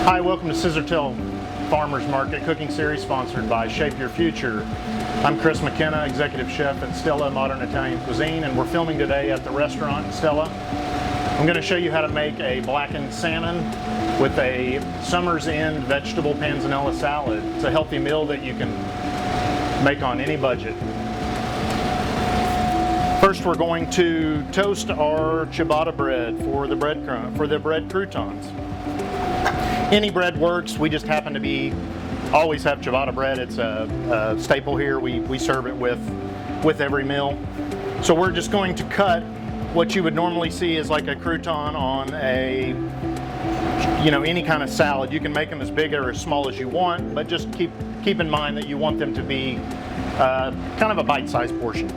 Hi, welcome to Scissortail Farmers Market Cooking Series sponsored by Shape Your Future. I'm Chris McKenna, Executive Chef at Stella Modern Italian Cuisine, and we're filming today at the restaurant Stella. I'm going to show you how to make a blackened salmon with a summer's end vegetable panzanella salad. It's a healthy meal that you can make on any budget. First, we're going to toast our ciabatta bread for the bread croutons. Any bread works. We just happen to always have ciabatta bread. It's a staple here. We serve it with every meal. So we're just going to cut what you would normally see as like a crouton on any kind of salad. You can make them as big or as small as you want, but just keep in mind that you want them to be kind of a bite-sized portion.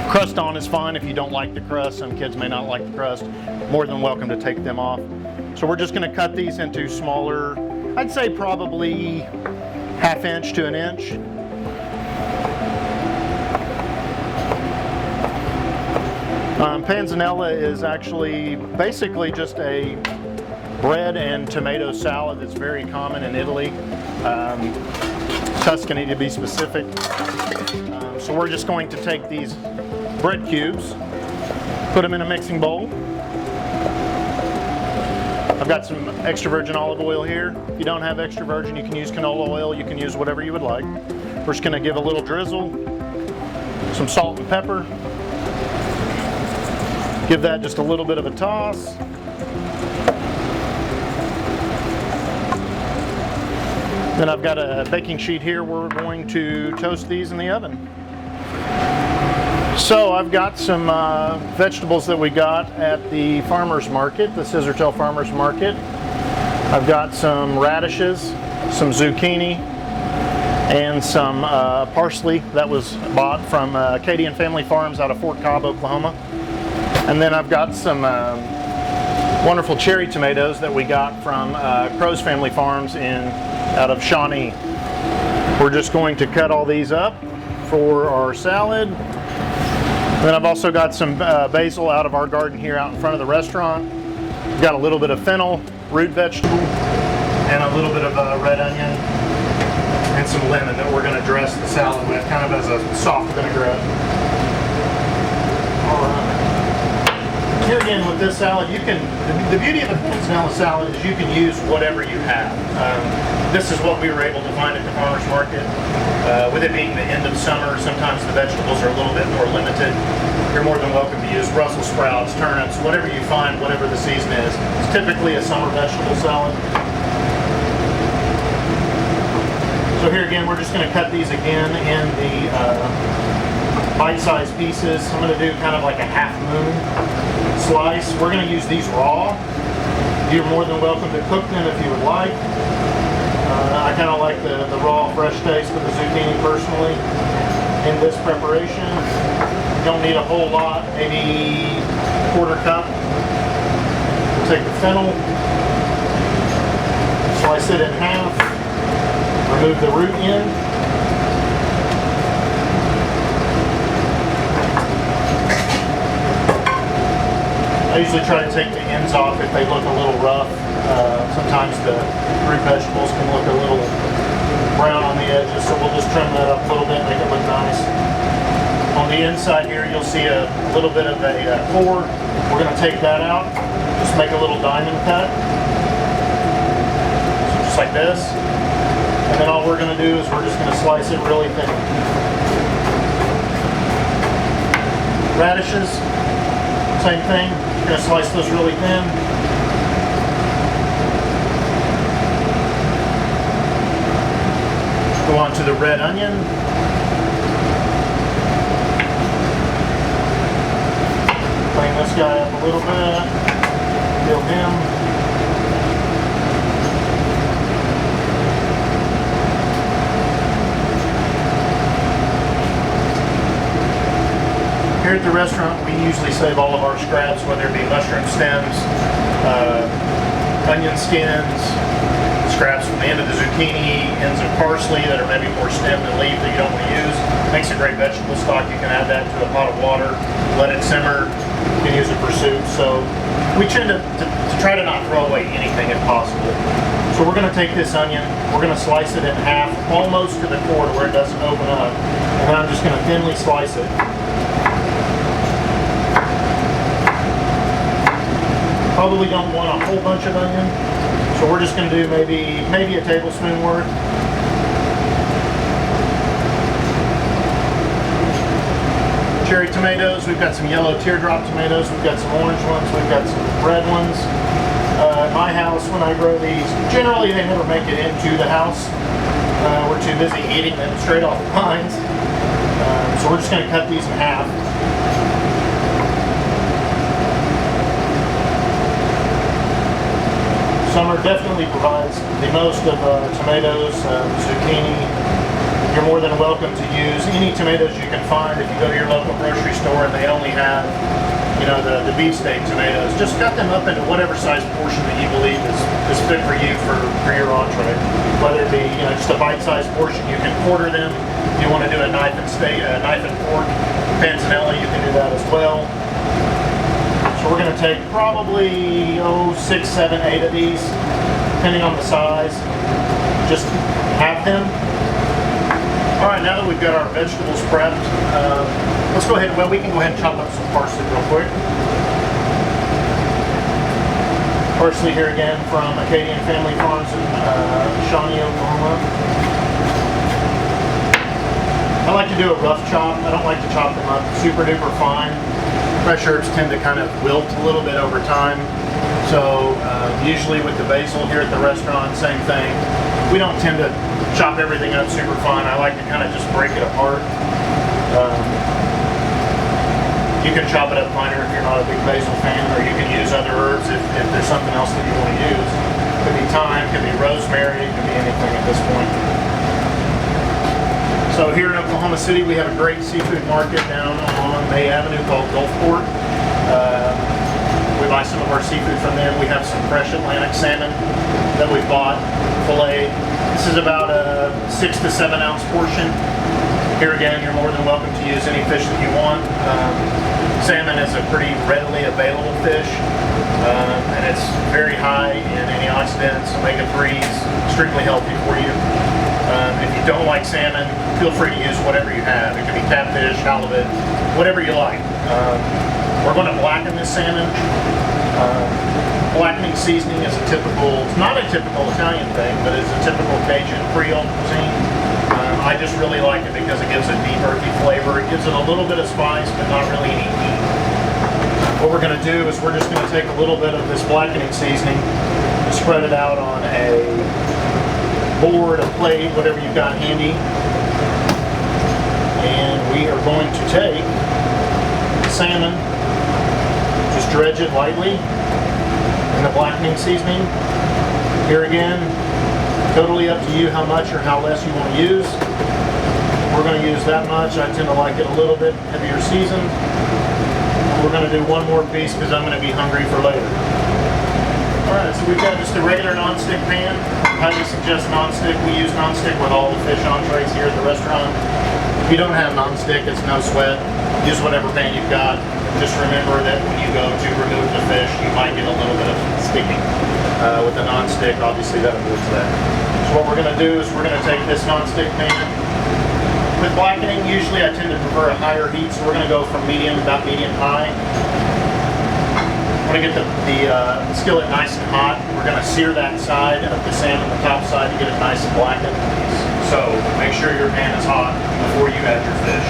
Crust on is fine if you don't like the crust. Some kids may not like the crust. More than welcome to take them off. So we're just going to cut these into smaller, I'd say probably ½ inch to an inch. Panzanella is actually basically just a bread and tomato salad that's very common in Italy, Tuscany to be specific. So we're just going to take these bread cubes, put them in a mixing bowl. I've got some extra virgin olive oil here. If you don't have extra virgin, you can use canola oil. You can use whatever you would like. We're just going to give a little drizzle, some salt and pepper. Give that just a little bit of a toss. Then I've got a baking sheet here. We're going to toast these in the oven. So I've got some vegetables that we got at the farmers market, the Scissortail Farmers Market. I've got some radishes, some zucchini, and some parsley that was bought from Acadian Family Farms out of Fort Cobb, Oklahoma. And then I've got some wonderful cherry tomatoes that we got from Crow's Family Farms out of Shawnee. We're just going to cut all these up for our salad. And then I've also got some basil out of our garden here out in front of the restaurant. We've got a little bit of fennel, root vegetable, and a little bit of red onion, and some lemon that we're going to dress the salad with, kind of as a soft vinaigrette. All right. Here again with this salad, the beauty of a Panzanella salad is you can use whatever you have. This is what we were able to find at the farmer's market. With it being the end of summer, sometimes the vegetables are a little bit more limited. You're more than welcome to use Brussels sprouts, turnips, whatever you find, whatever the season is. It's typically a summer vegetable salad. So here again, we're just going to cut these again in the bite-sized pieces. I'm going to do kind of like a half moon slice. We're going to use these raw. You're more than welcome to cook them if you would like. I kind of like the raw, fresh taste of the zucchini personally in this preparation. You don't need a whole lot, maybe quarter cup. We'll take the fennel, slice it in half, remove the root end. I usually try to take the ends off if they look a little rough. Sometimes the root vegetables can look a little brown on the edges, so we'll just trim that up a little bit, make it look nice. On the inside here, you'll see a little bit of a core. We're going to take that out, just make a little diamond cut, so just like this. And then all we're going to do is we're just going to slice it really thin. Radishes, same thing. We're going to slice those really thin. Go on to the red onion. Clean this guy up a little bit. Peel him. Here at the restaurant, we usually save all of our scraps, whether it be mushroom stems, onion skins, scraps from the end of the zucchini, ends of parsley that are maybe more stem than leaf that you don't want to use. Makes a great vegetable stock. You can add that to a pot of water, let it simmer. You can use it for soup. So we tend to try to not throw away anything if possible. So we're going to take this onion, we're going to slice it in half, almost to the core to where it doesn't open up. And then I'm just going to thinly slice it. Probably don't want a whole bunch of onion, so we're just going to do maybe a tablespoon worth. Cherry tomatoes, we've got some yellow teardrop tomatoes, we've got some orange ones, we've got some red ones. At my house, when I grow these, generally they never make it into the house. We're too busy eating them straight off the vines. So we're just going to cut these in half. Summer definitely provides the most of tomatoes, zucchini. You're more than welcome to use any tomatoes you can find. If you go to your local grocery store and they only have, you know, the beefsteak tomatoes, just cut them up into whatever size portion that you believe is fit for you for your entree. Whether it be, you know, just a bite-sized portion, you can quarter them. If you want to do a knife and fork Panzanella, you can do that as well. So we're going to take probably 6, 7, 8 of these, depending on the size. Just half them. All right, now that we've got our vegetables prepped, let's go ahead and, well, we can go ahead and chop up some parsley real quick. Parsley here again from Acadian Family Farms in Shawnee, Oklahoma. I like to do a rough chop. I don't like to chop them up super duper fine. Fresh herbs tend to kind of wilt a little bit over time. So usually with the basil here at the restaurant, same thing. We don't tend to chop everything up super fine. I like to kind of just break it apart. You can chop it up finer if you're not a big basil fan, or you can use other herbs if there's something else that you want to use. Could be thyme, could be rosemary, could be anything at this point. So here in Oklahoma City, we have a great seafood market down on May Avenue called Gulfport. We buy some of our seafood from them. We have some fresh Atlantic salmon that we bought, fillet. This is about a 6 to 7 ounce portion. Here again, you're more than welcome to use any fish that you want. Salmon is a pretty readily available fish, and it's very high in antioxidants, omega-3s, extremely healthy for you. If you don't like salmon, feel free to use whatever you have. It can be catfish, halibut, whatever you like. We're going to blacken this salmon. Blackening seasoning is not a typical Italian thing, but it's a typical Cajun Creole cuisine. I just really like it because it gives a deep earthy flavor. It gives it a little bit of spice, but not really any heat. What we're going to do is we're just going to take a little bit of this blackening seasoning and spread it out on a board, a plate, whatever you've got handy. And we are going to take the salmon, just dredge it lightly in the blackening seasoning. Here again, totally up to you how much or how less you want to use. We're going to use that much. I tend to like it a little bit heavier seasoned. We're going to do one more piece because I'm going to be hungry for later. Alright, so we've got just a regular non-stick pan. I highly suggest non-stick. We use non-stick with all the fish entrees here at the restaurant. If you don't have non-stick, it's no sweat. Use whatever pan you've got. Just remember that when you go to remove the fish, you might get a little bit of sticking. With the non-stick, obviously that avoids that. So what we're going to do is we're going to take this non-stick pan. With blackening, usually I tend to prefer a higher heat, so we're going to go from medium, about medium-high. We're going to get the skillet nice and hot. We're going to sear that side of the salmon, the top side, to get it nice and blackened. So make sure your pan is hot before you add your fish.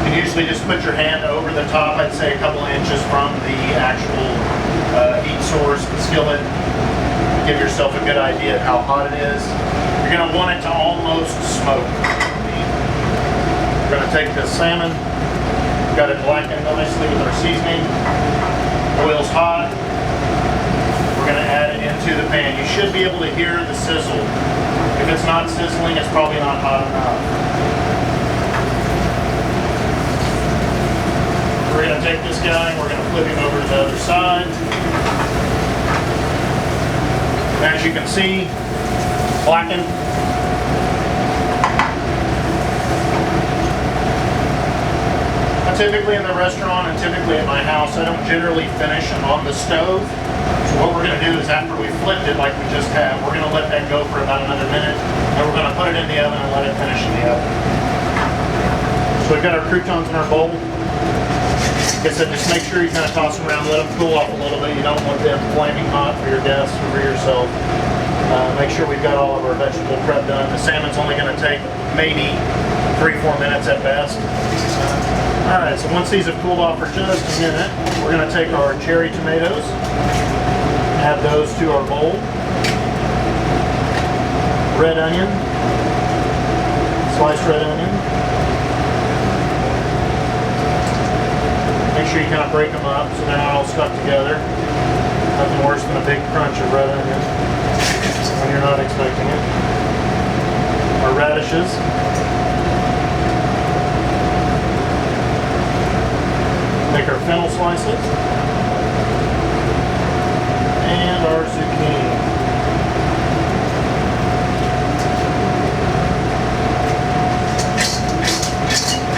You can usually just put your hand over the top, I'd say a couple of inches from the actual heat source, the skillet. Give yourself a good idea of how hot it is. You're going to want it to almost smoke. We're going to take the salmon, got it blackened nicely with our seasoning. Oil's hot. We're going to add it into the pan. You should be able to hear the sizzle. If it's not sizzling, it's probably not hot enough. We're going to take this guy and we're going to flip him over to the other side. As you can see, blackened. Typically in the restaurant and typically at my house, I don't generally finish on the stove. So what we're going to do is after we flipped it like we just have, we're going to let that go for about another minute, and we're going to put it in the oven and let it finish in the oven. So we've got our croutons in our bowl. Like I said, just make sure you kind of toss them around, let them cool off a little bit. You don't want them flaming hot for your guests or for yourself. Make sure we've got all of our vegetable prep done. The salmon's only going to take maybe 3-4 minutes at best. Alright, so once these have cooled off for just a minute, we're going to take our cherry tomatoes, add those to our bowl, red onion, sliced red onion. Make sure you kind of break them up so they're not all stuck together. Nothing worse than a big crunch of red onion when you're not expecting it. Our radishes. Take our fennel slices and our zucchini.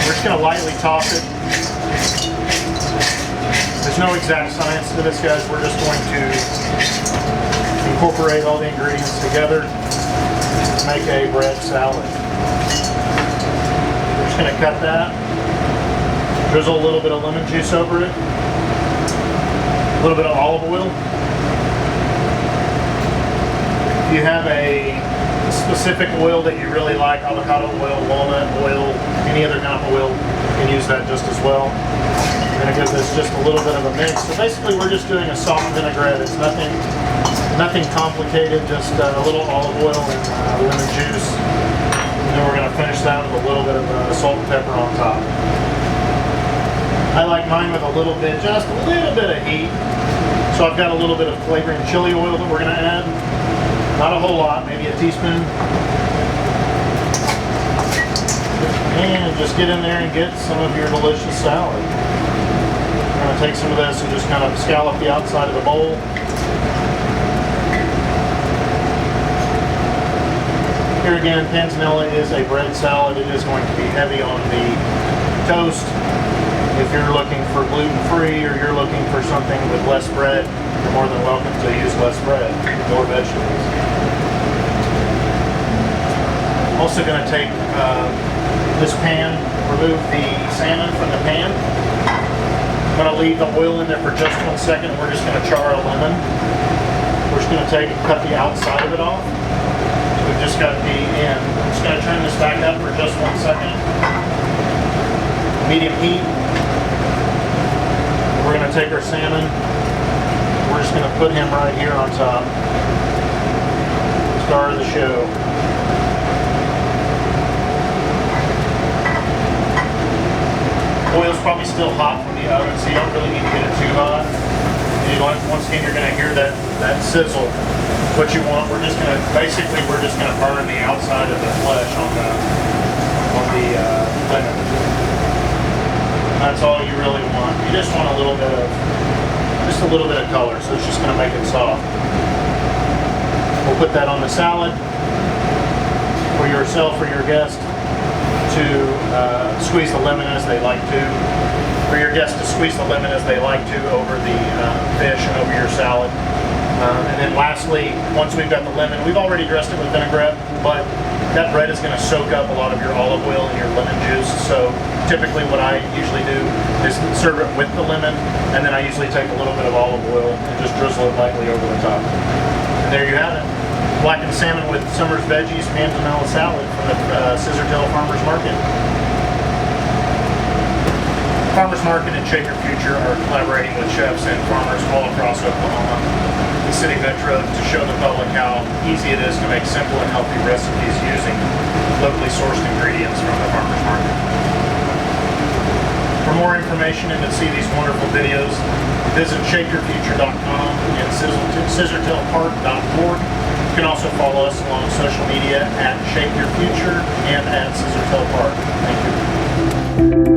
We're just going to lightly toss it. There's no exact science to this, guys. We're just going to incorporate all the ingredients together to make a bread salad. We're just going to cut that. Drizzle a little bit of lemon juice over it, a little bit of olive oil. If you have a specific oil that you really like, avocado oil, walnut oil, any other kind of oil, you can use that just as well. We're going to give this just a little bit of a mix. So basically we're just doing a soft vinaigrette. It's nothing complicated, just a little olive oil and lemon juice. And then we're going to finish that with a little bit of salt and pepper on top. I like mine with a little bit, just a little bit of heat. So I've got a little bit of flavoring chili oil that we're going to add. Not a whole lot, maybe a teaspoon. And just get in there and get some of your delicious salad. I'm going to take some of this and just kind of scallop the outside of the bowl. Here again, Panzanella is a bread salad. It is going to be heavy on the toast. If you're looking for gluten-free or you're looking for something with less bread, you're more than welcome to use less bread or vegetables. Also going to take this pan, remove the salmon from the pan. I'm going to leave the oil in there for just 1 second. We're just going to char a lemon. We're just going to take and cut the outside of it off. So we've just got the end. I'm just going to turn this back up for just 1 second. Medium heat. We're going to take our salmon. We're just going to put him right here on top. Star of the show. Oil's probably still hot from the oven, so you don't really need to get it too hot. And once again, you're going to hear that sizzle. What you want, we're just going to burn the outside of the flesh on the lemon. That's all you really want. You just want a little bit of color, so it's just going to make it soft. We'll put that on the salad for yourself or your guest to squeeze the lemon as they like to. For your guest to squeeze the lemon as they like to over the fish and over your salad. And then lastly, once we've got the lemon, we've already dressed it with vinaigrette, but that bread is going to soak up a lot of your olive oil and your lemon juice. So typically what I usually do is serve it with the lemon, and then I usually take a little bit of olive oil and just drizzle it lightly over the top. And there you have it. Blackened salmon with summer's veggies, Panzanella salad from the Scissortail Farmers Market. Farmers Market and Shape Your Future are collaborating with chefs and farmers all across Oklahoma, the city metro, to show the public how easy it is to make simple and healthy recipes using locally sourced ingredients from the farmers market. For more information and to see these wonderful videos, visit shapeyourfuture.com and scissortailpark.org. You can also follow us along social media at Shape Your Future and at Scissortail Park. Thank you.